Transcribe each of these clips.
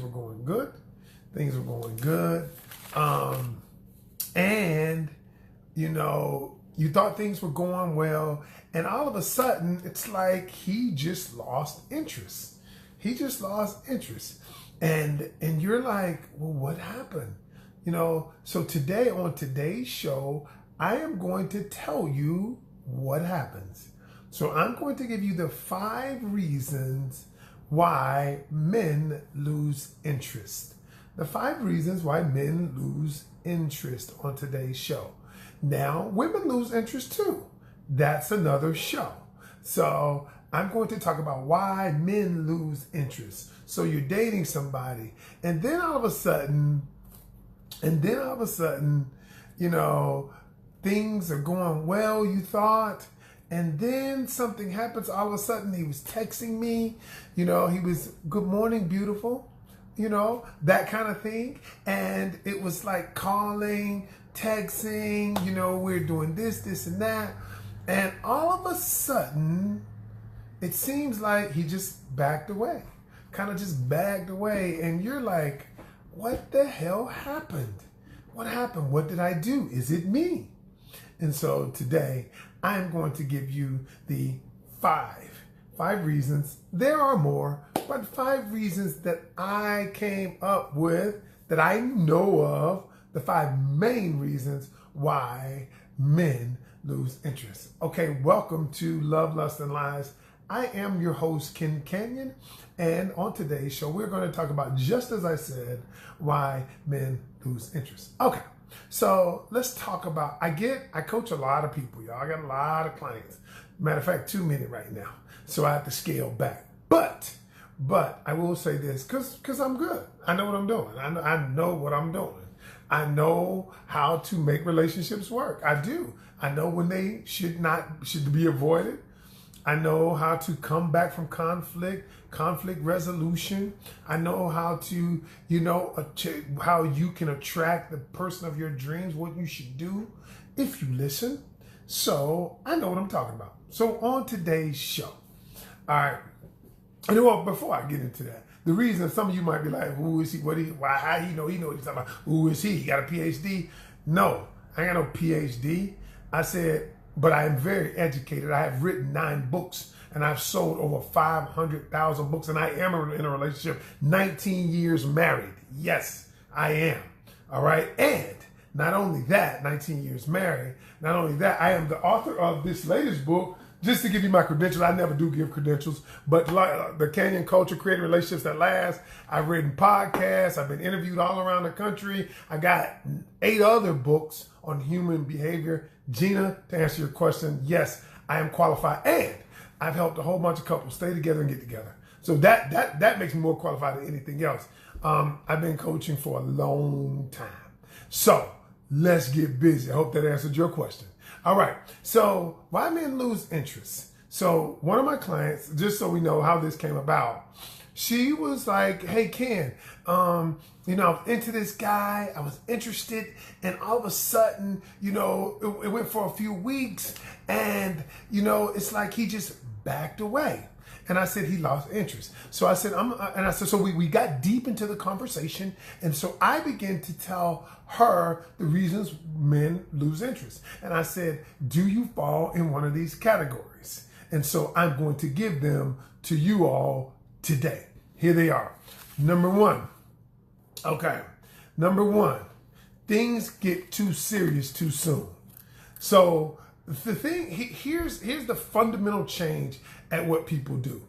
were going good. Things were going good. And, you know, you thought things were going well. And all of a sudden, it's like he just lost interest. He just lost interest. And you're like, well, what happened? You know, so today on today's show, I am going to tell you what happens. So I'm going to give you the 5 reasons why men lose interest. The 5 reasons why men lose interest on today's show. Now, women lose interest too. That's another show. So I'm going to talk about why men lose interest. So you're dating somebody, and then all of a sudden, you know, things are going well, you thought, and then something happens. All of a sudden, he was texting me, you know, he was, good morning, beautiful, you know, that kind of thing. And it was like calling, texting, you know, we're doing this, and that. And all of a sudden, it seems like he just backed away, kind of just backed away. And you're like, what the hell happened? What happened? What did I do? Is it me? And so today, I'm going to give you the 5 reasons. There are more, but 5 reasons that I came up with, that I know of, the 5 main reasons why men lose interest. Okay, welcome to Love, Lust, and Lies. I am your host, Ken Canion, and on today's show, we're going to talk about, just as I said, why men lose interest. Okay, so let's talk about, I coach a lot of people, y'all. I got a lot of clients. Matter of fact, too many right now, so I have to scale back. But I will say this, because I'm good. I know what I'm doing. I know what I'm doing. I know how to make relationships work. I do. I know when they should be avoided. I know how to come back from conflict resolution. I know how to, you know, how you can attract the person of your dreams, what you should do if you listen. So I know what I'm talking about. So on today's show, all right, and well, before I get into that, the reason some of you might be like, who is he? How he know what he's talking about? Who is he? He got a PhD? No, I ain't got no PhD. I said, but I am very educated. I have written 9 books and I've sold over 500,000 books, and I am in a relationship, 19 years married. Yes, I am. All right. And not only that, 19 years married, not only that, I am the author of this latest book. Just to give you my credentials, I never do give credentials, but like the Canyon Culture, Creating Relationships That Last. I've written podcasts. I've been interviewed all around the country. I got 8 other books on human behavior. Gina, to answer your question, yes, I am qualified, and I've helped a whole bunch of couples stay together and get together. So that makes me more qualified than anything else. I've been coaching for a long time. So let's get busy. I hope that answered your question. All right. So why men lose interest? So one of my clients, just so we know how this came about, she was like, hey, Ken, you know, I was into this guy. I was interested. And all of a sudden, you know, it went for a few weeks. And, you know, it's like he just backed away. And I said he lost interest. So I said, so we got deep into the conversation. And so I began to tell her the reasons men lose interest. And I said, do you fall in one of these categories? And so I'm going to give them to you all today. Here they are. Number 1. Okay. Number 1, things get too serious too soon. So the thing, here's the fundamental change at what people do.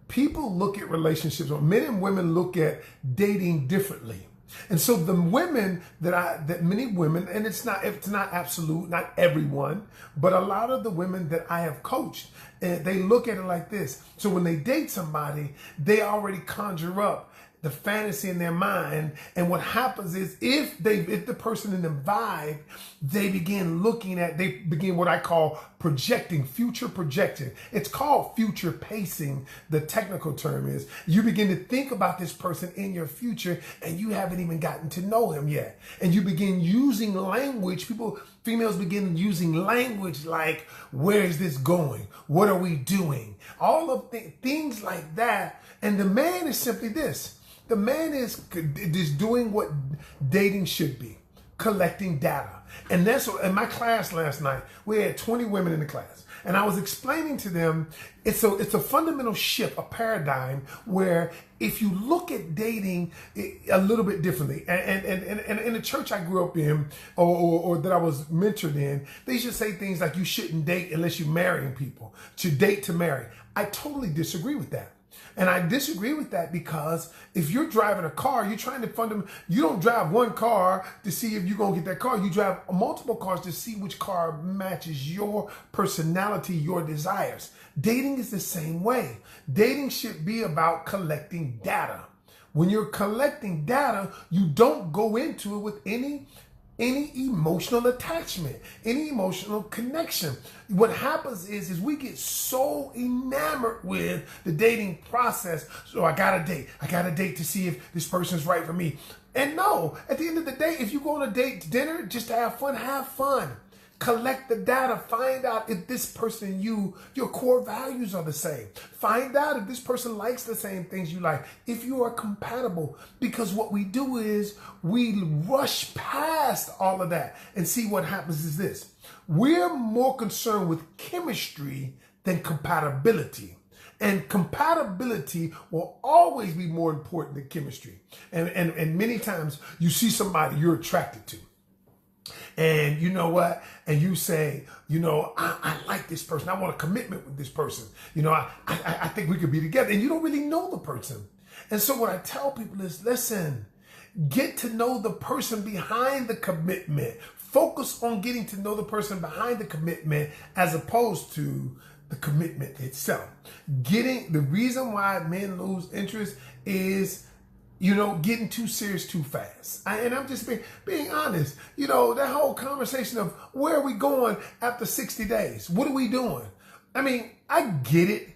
People look at relationships, or men and women look at dating differently. And so the women that many women, and it's not absolute, not everyone, but a lot of the women that I have coached, they look at it like this. So when they date somebody, they already conjure up the fantasy in their mind. And what happens is if the person in them vibe, they begin what I call future projecting. It's called future pacing. The technical term is you begin to think about this person in your future and you haven't even gotten to know him yet. And you begin using language. Females begin using language like, where is this going? What are we doing? All of things like that. And the man is simply this. The man is doing what dating should be, collecting data. And that's what, in my class last night, we had 20 women in the class. And I was explaining to them, it's a fundamental shift, a paradigm where if you look at dating a little bit differently, and in the church I grew up in, or that I was mentored in, they should say things like you shouldn't date unless you're marrying people, to date to marry. I totally disagree with that. And I disagree with that because if you're driving a car, you're trying to you don't drive one car to see if you're going to get that car. You drive multiple cars to see which car matches your personality, your desires. Dating is the same way. Dating should be about collecting data. When you're collecting data, you don't go into it with any emotional attachment, any emotional connection. What happens is we get so enamored with the dating process. So I got a date to see if this person's right for me. And no, at the end of the day, if you go on a date to dinner just to have fun. Collect the data. Find out if this person and your core values are the same. Find out if this person likes the same things you like, if you are compatible. Because what we do is we rush past all of that and see what happens is this. We're more concerned with chemistry than compatibility. And compatibility will always be more important than chemistry. And many times you see somebody you're attracted to. And you know what? And you say, I like this person. I want a commitment with this person. I think we could be together. And you don't really know the person. And so what I tell people is, listen, get to know the person behind the commitment. Focus on getting to know the person behind the commitment as opposed to the commitment itself. The reason why men lose interest is getting too serious too fast. And I'm just being honest. That whole conversation of where are we going after 60 days? What are we doing? I mean, I get it.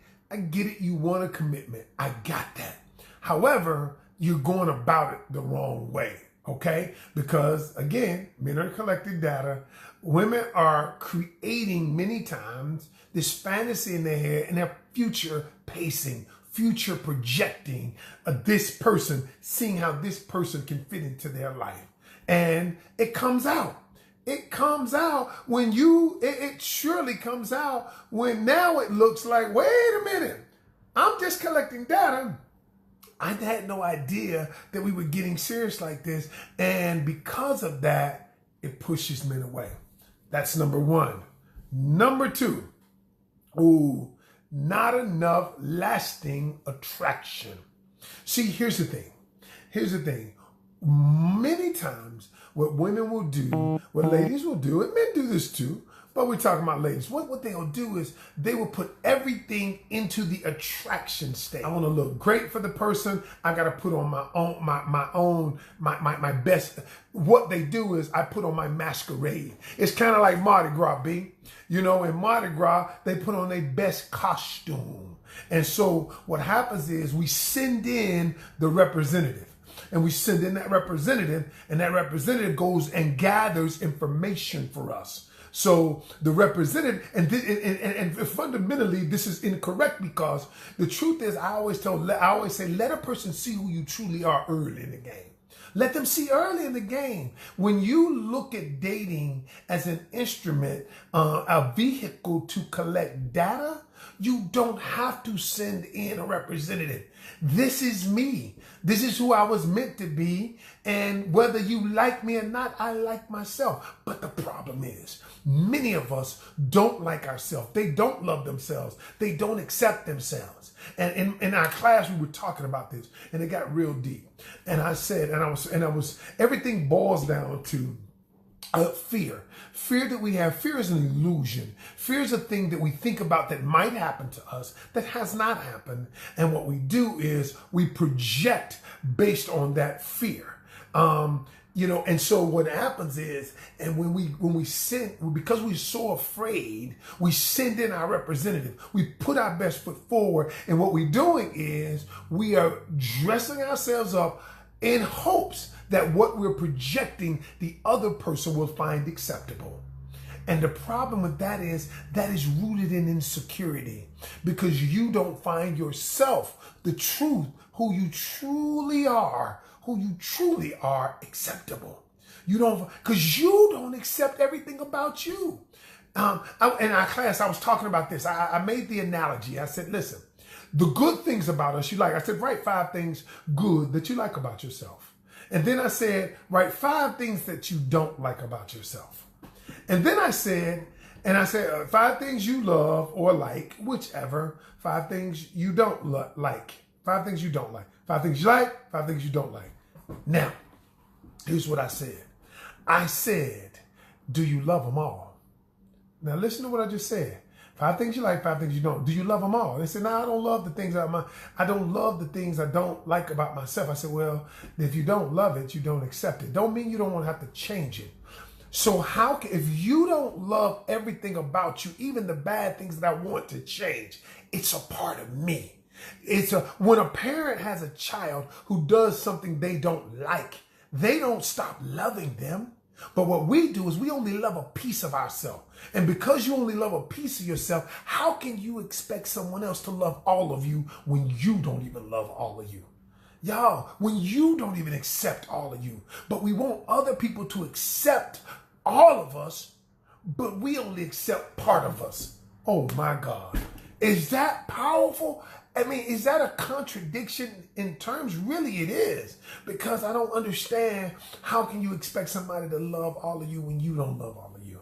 You want a commitment. I got that. However, you're going about it the wrong way. Okay? Because again, men are collecting data. Women are creating many times this fantasy in their head and their future pacing, future projecting this person, seeing how this person can fit into their life. And it comes out. It comes out when it surely comes out when now it looks like, wait a minute, I'm just collecting data. I had no idea that we were getting serious like this. And because of that, it pushes men away. That's number one. Number two, not enough lasting attraction. See, here's the thing. Many times what women will do, what ladies will do, and men do this too, but we're talking about ladies. What they'll do is they will put everything into the attraction state. I want to look great for the person. I got to put on my best. What they do is I put on my masquerade. It's kind of like Mardi Gras, B. In Mardi Gras, they put on their best costume. And so what happens is we send in the representative. And we send in that representative, and that representative goes and gathers information for us. So the representative, and fundamentally, this is incorrect because the truth is, I always say, let a person see who you truly are early in the game. Let them see early in the game. When you look at dating as an instrument, a vehicle to collect data, you don't have to send in a representative. This is me. This is who I was meant to be. And whether you like me or not, I like myself. But the problem is, many of us don't like ourselves. They don't love themselves. They don't accept themselves. And in our class, we were talking about this, and it got real deep. And I said, everything boils down to fear. Fear that we have. Fear is an illusion. Fear is a thing that we think about that might happen to us that has not happened. And what we do is we project based on that fear. And so what happens is, and when we send, because we're so afraid, we send in our representative. We put our best foot forward. And what we're doing is we are dressing ourselves up in hopes that what we're projecting, the other person will find acceptable. And the problem with that is rooted in insecurity, because you don't find yourself, the truth, who you truly are acceptable. You don't, because you don't accept everything about you. In our class, I was talking about this. I made the analogy. I said, listen, the good things about us you like. I said, write 5 things good that you like about yourself. And then I said, write 5 things that you don't like about yourself. And then I said, 5 things you love or like, whichever. 5 things you don't like. 5 things you don't like. 5 things you like, 5 things you don't like. Now, here's what I said. I said, do you love them all? Now listen to what I just said. 5 things you like, 5 things you don't. Do you love them all? They said, no, I don't love the things I don't love the things I don't like about myself. I said, well, if you don't love it, you don't accept it. Don't mean you don't want to have to change it. So if you don't love everything about you, even the bad things that I want to change, it's a part of me. When a parent has a child who does something they don't like, they don't stop loving them. But what we do is we only love a piece of ourselves. And because you only love a piece of yourself, how can you expect someone else to love all of you when you don't even love all of you? Y'all, when you don't even accept all of you. But we want other people to accept all of us, but we only accept part of us. Oh my God. Is that powerful? I mean, is that a contradiction in terms? Really, it is. Because I don't understand, how can you expect somebody to love all of you when you don't love all of you?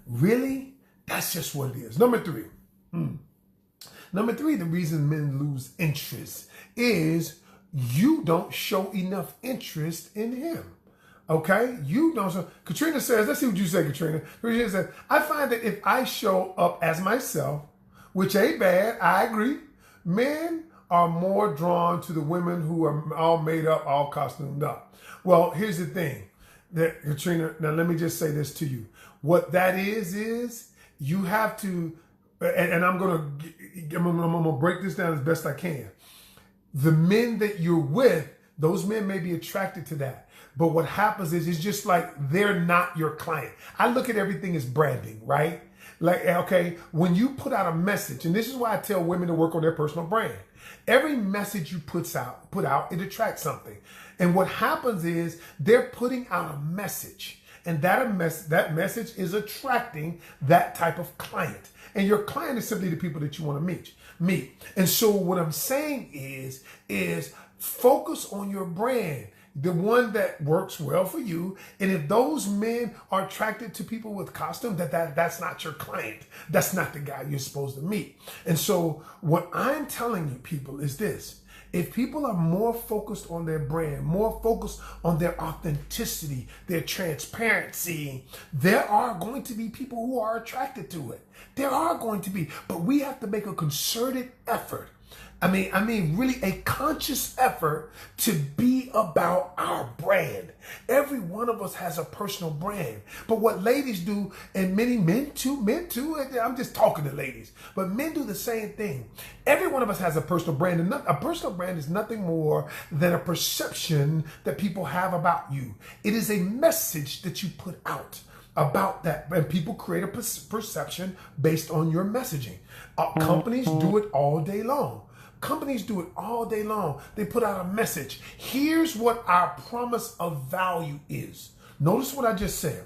Really? That's just what it is. Number 3. Number 3, the reason men lose interest is you don't show enough interest in him. Okay? You don't. So Katrina says, let's see what you say, Katrina. Katrina says, I find that if I show up as myself, which ain't bad, I agree, men are more drawn to the women who are all made up, all costumed up. Well, here's the thing, that Katrina, now let me just say this to you. What that is you have to, and I'm gonna break this down as best I can. The men that you're with, those men may be attracted to that. But what happens is, it's just like they're not your client. I look at everything as branding, right? Like, okay, when you put out a message, and this is why I tell women to work on their personal brand. Every message you put out, it attracts something. And what happens is they're putting out a message, and that message is attracting that type of client. And your client is simply the people that you want to meet. And so what I'm saying is focus on your brand, the one that works well for you. And if those men are attracted to people with costume, that's not your client. That's not the guy you're supposed to meet. And so what I'm telling you, people, is this. If people are more focused on their brand, more focused on their authenticity, their transparency, there are going to be people who are attracted to it. There are going to be, but we have to make a concerted effort. I mean, really a conscious effort to be about our brand. Every one of us has a personal brand. But what ladies do, and many men too, I'm just talking to ladies, but men do the same thing. Every one of us has a personal brand, and a personal brand is nothing more than a perception that people have about you. It is a message that you put out about that, and people create a perception based on your messaging. Companies do it all day long. Companies do it all day long. They put out a message. Here's what our promise of value is. Notice what I just said.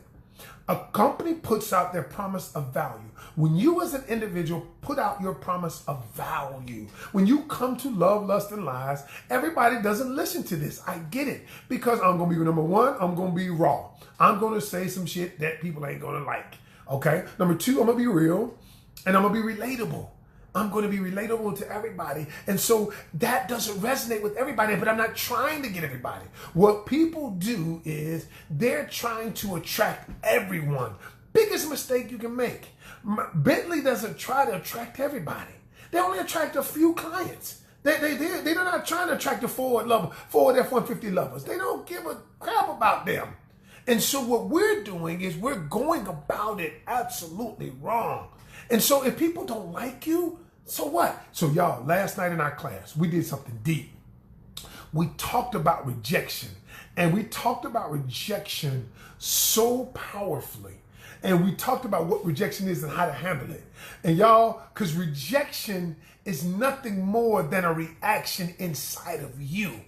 A company puts out their promise of value. When you as an individual put out your promise of value, when you come to Love, Lust, and Lies, everybody doesn't listen to this. I get it. Because I'm going to be, number 1, I'm going to be raw. I'm going to say some shit that people ain't going to like. Okay? Number 2, I'm going to be real, and I'm going to be relatable. I'm going to be relatable to everybody. And so that doesn't resonate with everybody, but I'm not trying to get everybody. What people do is they're trying to attract everyone. Biggest mistake you can make. Bentley doesn't try to attract everybody. They only attract a few clients. They're not trying to attract the Ford F-150 lovers. They don't give a crap about them. And so what we're doing is we're going about it absolutely wrong. And so if people don't like you, so what? So y'all, last night in our class, we did something deep. We talked about rejection, and we talked about rejection so powerfully. And we talked about what rejection is and how to handle it. And y'all, because rejection is nothing more than a reaction inside of you.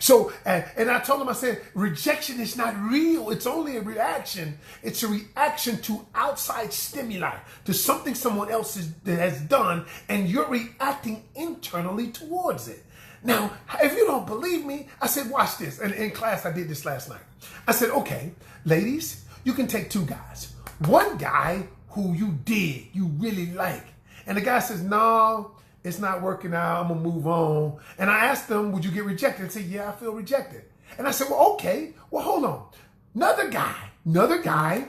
So, and I told him, I said, rejection is not real. It's only a reaction. It's a reaction to outside stimuli, to something someone else has done, and you're reacting internally towards it. Now, if you don't believe me, I said, watch this. And in class, I did this last night. I said, okay, ladies, you can take two guys. One guy who you really like. And the guy says, no, it's not working out. I'm going to move on. And I asked them, would you get rejected? And said, yeah, I feel rejected. And I said, well, okay. Well, hold on. Another guy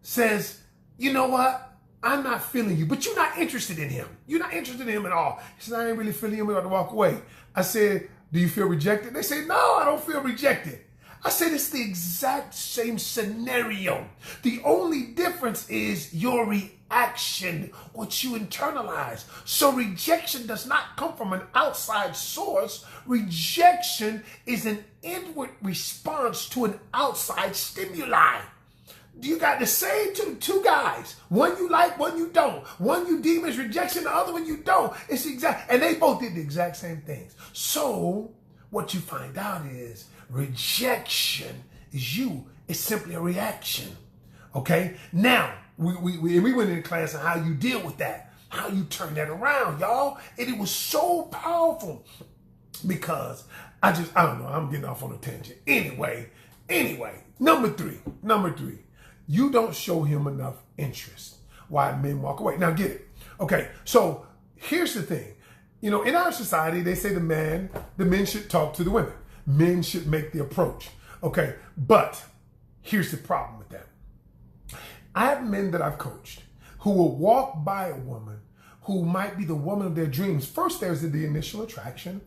says, you know what? I'm not feeling you, but you're not interested in him. You're not interested in him at all. He said, I ain't really feeling him. We got to walk away. I said, do you feel rejected? They say, no, I don't feel rejected. I said, it's the exact same scenario. The only difference is your reaction, what you internalize. So rejection does not come from an outside source. Rejection is an inward response to an outside stimuli. You got the same two guys. One you like, one you don't. One you deem as rejection, the other one you don't. It's exact, and they both did the exact same things. So what you find out is rejection is you. It's simply a reaction. Okay? Now, we went into class on how you deal with that, how you turn that around, y'all. And it was so powerful because I don't know, I'm getting off on a tangent. Anyway, number three, you don't show him enough interest. Why men walk away. Now get it. Okay, so here's the thing. You know, in our society, they say the men should talk to the women. Men should make the approach. Okay, but here's the problem with that. I have men that I've coached who will walk by a woman who might be the woman of their dreams. First, there's the initial attraction,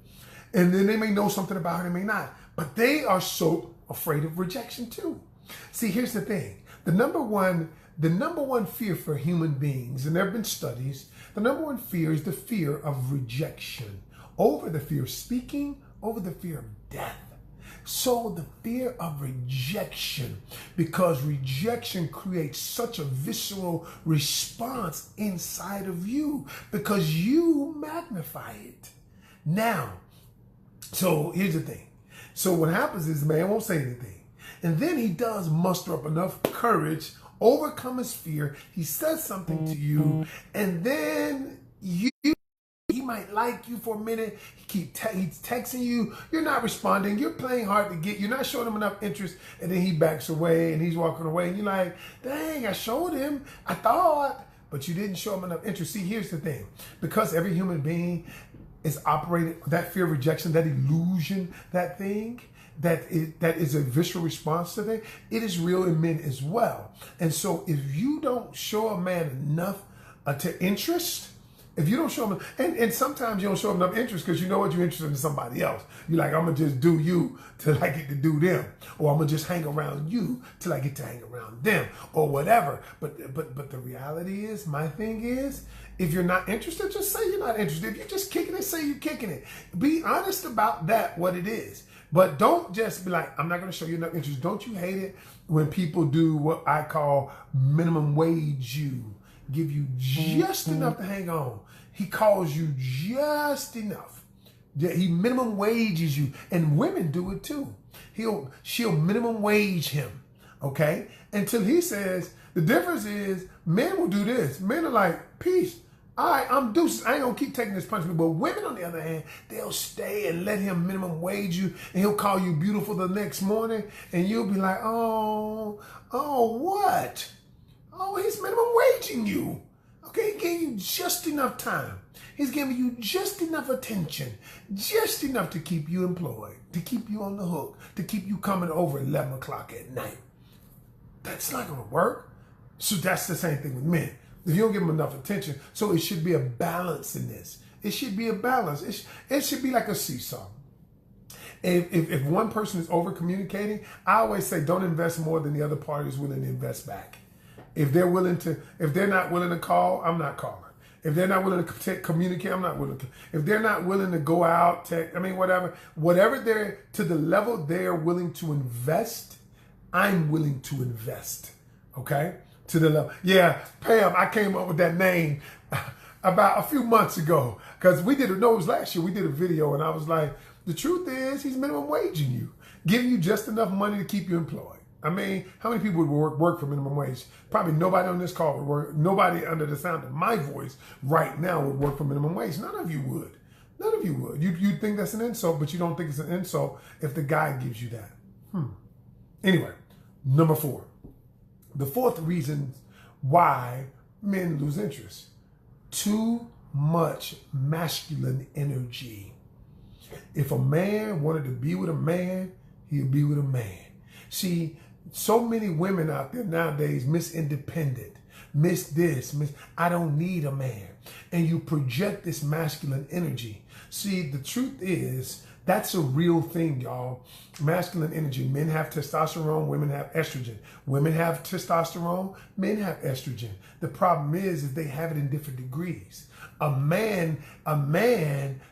and then they may know something about her, they may not. But they are so afraid of rejection too. See, here's the thing. The number one fear for human beings, and there have been studies, the number one fear is the fear of rejection over the fear of speaking, over the fear of death. So the fear of rejection, because rejection creates such a visceral response inside of you because you magnify it. Now, so here's the thing. So what happens is the man won't say anything. And then he does muster up enough courage, overcome his fear. He says something to you, and then he might like you for a minute. He's texting you. You're not responding. You're playing hard to get. You're not showing him enough interest, and then he backs away, and he's walking away. And you're like, dang, I showed him. I thought, but you didn't show him enough interest. See, here's the thing. Because every human being is operating, that fear of rejection, that illusion, that thing, that is a visceral response to that. It is real in men as well. And so if you don't show a man enough to interest, if you don't show him, and sometimes you don't show him enough interest because you know what, you're interested in somebody else. You're like, I'm going to just do you till I get to do them. Or I'm going to just hang around you till I get to hang around them or whatever. But the reality is, my thing is, if you're not interested, just say you're not interested. If you're just kicking it, say you're kicking it. Be honest about that, what it is. But don't just be like, I'm not going to show you enough interest. Don't you hate it when people do what I call minimum wage you? Give you just enough to hang on. He calls you just enough. He minimum wages you. And women do it too. She'll minimum wage him. Okay? Until he says, the difference is men will do this. Men are like, peace. All right, I'm deuces. I ain't gonna keep taking this punishment. But women, on the other hand, they'll stay and let him minimum wage you, and he'll call you beautiful the next morning, and you'll be like, oh, what? Oh, he's minimum waging you. Okay, he gave you just enough time. He's giving you just enough attention, just enough to keep you employed, to keep you on the hook, to keep you coming over 11 o'clock at night. That's not gonna work. So that's the same thing with men. If you don't give them enough attention, so it should be a balance in this. It should be a balance. It should be like a seesaw. If one person is over communicating, I always say don't invest more than the other party is willing to invest back. If they're not willing to call, I'm not calling. If they're not willing to communicate, I'm not willing to. If they're not willing to go out, whatever they're to the level they're willing to invest, I'm willing to invest. Okay? to the level. Yeah, Pam, I came up with that name about a few months ago because we did it. No, it was last year. We did a video and I was like, the truth is he's minimum waging you, giving you just enough money to keep you employed. I mean, how many people would work for minimum wage? Probably nobody on this call would work. Nobody under the sound of my voice right now would work for minimum wage. None of you would. None of you would. You think that's an insult, but you don't think it's an insult if the guy gives you that. Anyway, number 4. The fourth reason why men lose interest. Too much masculine energy. If a man wanted to be with a man, he'd be with a man. See, so many women out there nowadays miss independent, miss this, miss I don't need a man. And you project this masculine energy. See, the truth is, that's a real thing, y'all. Masculine energy. Men have testosterone, women have estrogen. Women have testosterone, men have estrogen. The problem is they have it in different degrees. A man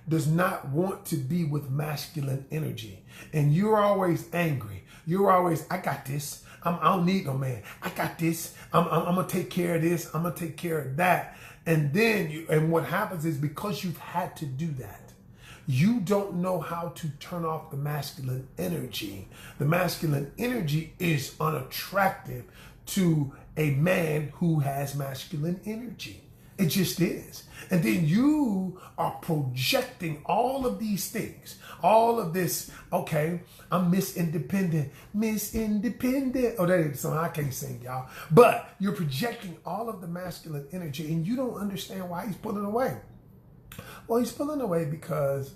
does not want to be with masculine energy. And you're always angry. You're always, I got this. I don't need no man. I got this. I'm going to take care of this. I'm going to take care of that. And then, and what happens is because you've had to do that, you don't know how to turn off the masculine energy. The masculine energy is unattractive to a man who has masculine energy. It just is. And then you are projecting all of these things, all of this. Okay, I'm Miss Independent, Miss Independent. Oh, that ain't the song I can't sing, y'all. But you're projecting all of the masculine energy and you don't understand why he's pulling away. Well, he's pulling away because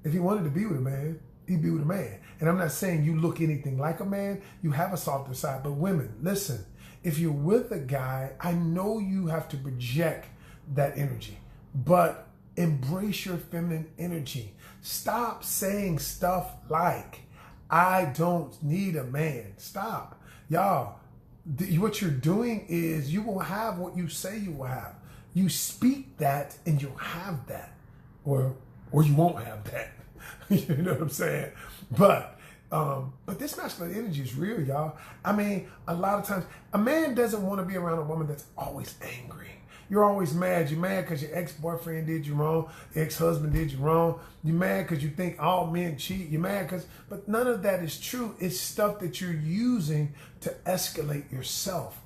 if he wanted to be with a man, he'd be with a man. And I'm not saying you look anything like a man. You have a softer side. But women, listen, if you're with a guy, I know you have to project that energy, but embrace your feminine energy. Stop saying stuff like, I don't need a man. Stop. Y'all, what you're doing is you will have what you say you will have. You speak that and you'll have that. Or you won't have that. You know what I'm saying? But this masculine energy is real, y'all. I mean, a lot of times, a man doesn't want to be around a woman that's always angry. You're always mad. You're mad because your ex-boyfriend did you wrong. Ex-husband did you wrong. You're mad because you think all men cheat. You're mad because, but none of that is true. It's stuff that you're using to escalate yourself.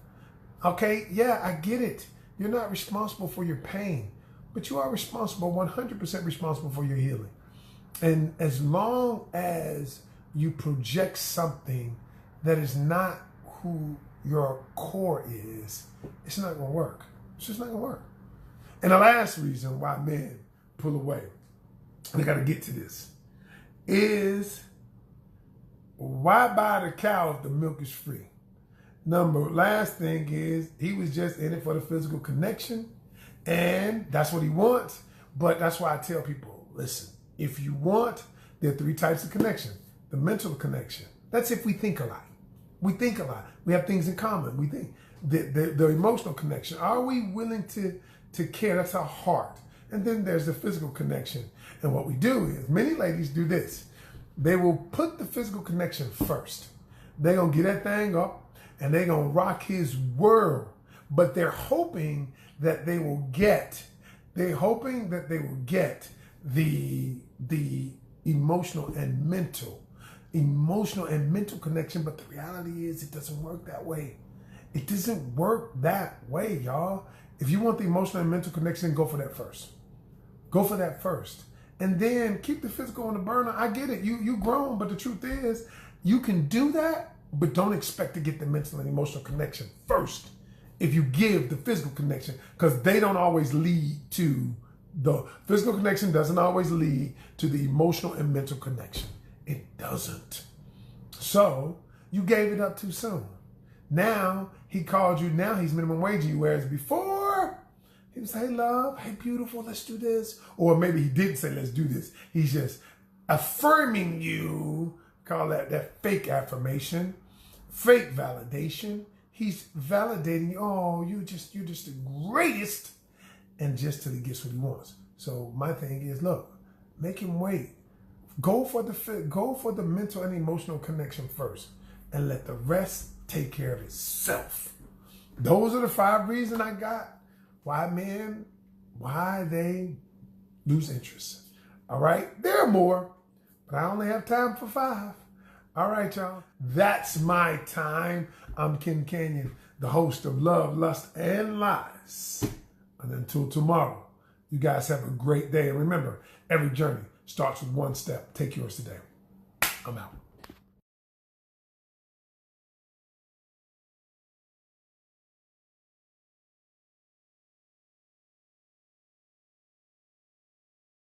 Okay? Yeah, I get it. You're not responsible for your pain, but you are responsible, 100% responsible for your healing. And as long as you project something that is not who your core is, it's not going to work. It's just not going to work. And the last reason why men pull away, and I got to get to this, is why buy the cow if the milk is free? Last thing is he was just in it for the physical connection, and that's what he wants. But that's why I tell people, listen, if you want, there are 3 types of connection. The mental connection. That's if we think a lot. We think a lot. We have things in common. We think. The emotional connection. Are we willing to care? That's our heart. And then there's the physical connection. And what we do is, many ladies do this. They will put the physical connection first. They're going to get that thing up and they're going to rock his world. But they're hoping that they will get, the emotional and mental connection. But the reality is it doesn't work that way. It doesn't work that way, y'all. If you want the emotional and mental connection, go for that first. Go for that first. And then keep the physical on the burner. I get it. You grown, but the truth is you can do that, but don't expect to get the mental and emotional connection first if you give the physical connection, because they don't always lead to the physical connection doesn't always lead to the emotional and mental connection. It doesn't. So you gave it up too soon. Now he called you, now he's minimum waging you, whereas before he was, hey love, hey beautiful, let's do this. Or maybe he didn't say let's do this. He's just affirming you, call that fake affirmation, fake validation. He's validating you. Oh, you're just the greatest. And just till he gets what he wants. So my thing is, look, make him wait. Go for the mental and emotional connection first, and let the rest take care of itself. those are the 5 reasons I got why they lose interest. All right, there are more, but I only have time for 5. All right, y'all. That's my time. I'm Ken Canion, the host of Love, Lust, and Lies. And until tomorrow, you guys have a great day. And remember, every journey starts with one step. Take yours today. I'm out.